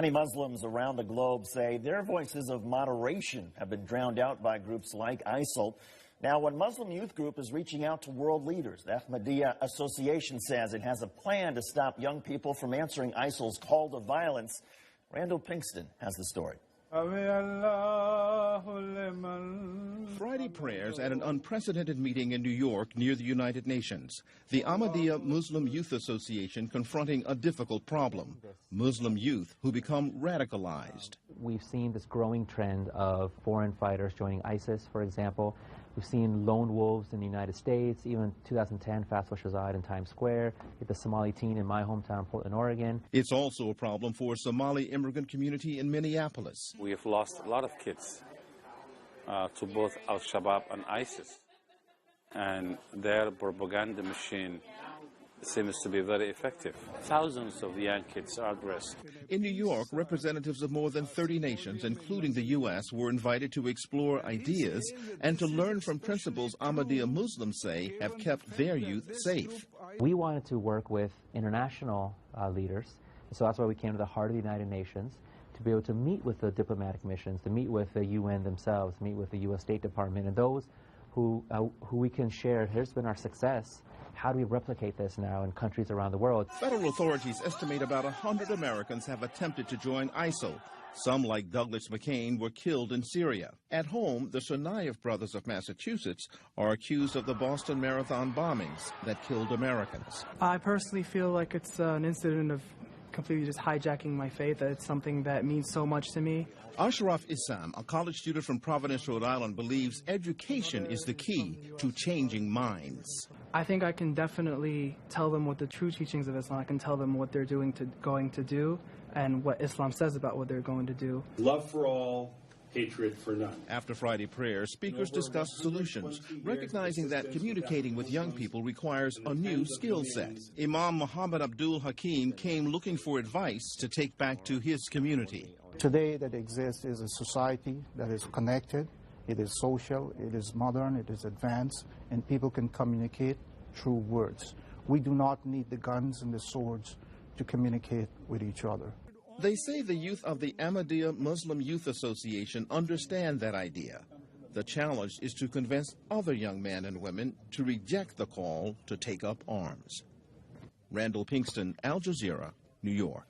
Many Muslims around the globe say their voices of moderation have been drowned out by groups like ISIL. Now, one Muslim youth group is reaching out to world leaders. The Ahmadiyya Association says it has a plan to stop young people from answering ISIL's call to violence. Randall Pinkston has the story. Friday prayers at an unprecedented meeting in New York near the United Nations. The Ahmadiyya Muslim Youth Association confronting a difficult problem. Muslim youth who become radicalized. We've seen this growing trend of foreign fighters joining ISIS, for example. We've seen lone wolves in the United States, even 2010, Fatwa Shahzad in Times Square, the Somali teen in my hometown, Portland, Oregon. It's also a problem for a Somali immigrant community in Minneapolis. We have lost a lot of kids to both Al-Shabaab and ISIS, and their propaganda machine seems to be very effective. Thousands of young kids are at risk. In New York, representatives of more than 30 nations, including the U.S., were invited to explore ideas and to learn from principles Ahmadiyya Muslims say have kept their youth safe. We wanted to work with international leaders, so that's why we came to the heart of the United Nations, to be able to meet with the diplomatic missions, to meet with the UN themselves, meet with the U.S. State Department, and those who we can share, here's been our success. How do we replicate this now in countries around the world? Federal authorities estimate about 100 Americans have attempted to join ISIL. Some, like Douglas McCain, were killed in Syria. At home, the Tsarnaev brothers of Massachusetts are accused of the Boston Marathon bombings that killed Americans. I personally feel like it's an incident of completely just hijacking my faith, that it's something that means so much to me. Ashraf Issam, a college student from Providence, Rhode Island, believes education is the key to changing minds. I think I can definitely tell them what the true teachings of Islam, I can tell them what they're going to do, and what Islam says about what they're going to do. Love for all, hatred for none. After Friday prayer, speakers discussed solutions, recognizing that communicating with young people requires a new skill set. Imam Muhammad Abdul Hakim came looking for advice to take back to his community. Today that exists is a society that is connected, it is social, it is modern, it is advanced, and people can communicate through words. We do not need the guns and the swords to communicate with each other. They say the youth of the Ahmadiyya Muslim Youth Association understand that idea. The challenge is to convince other young men and women to reject the call to take up arms. Randall Pinkston, Al Jazeera, New York.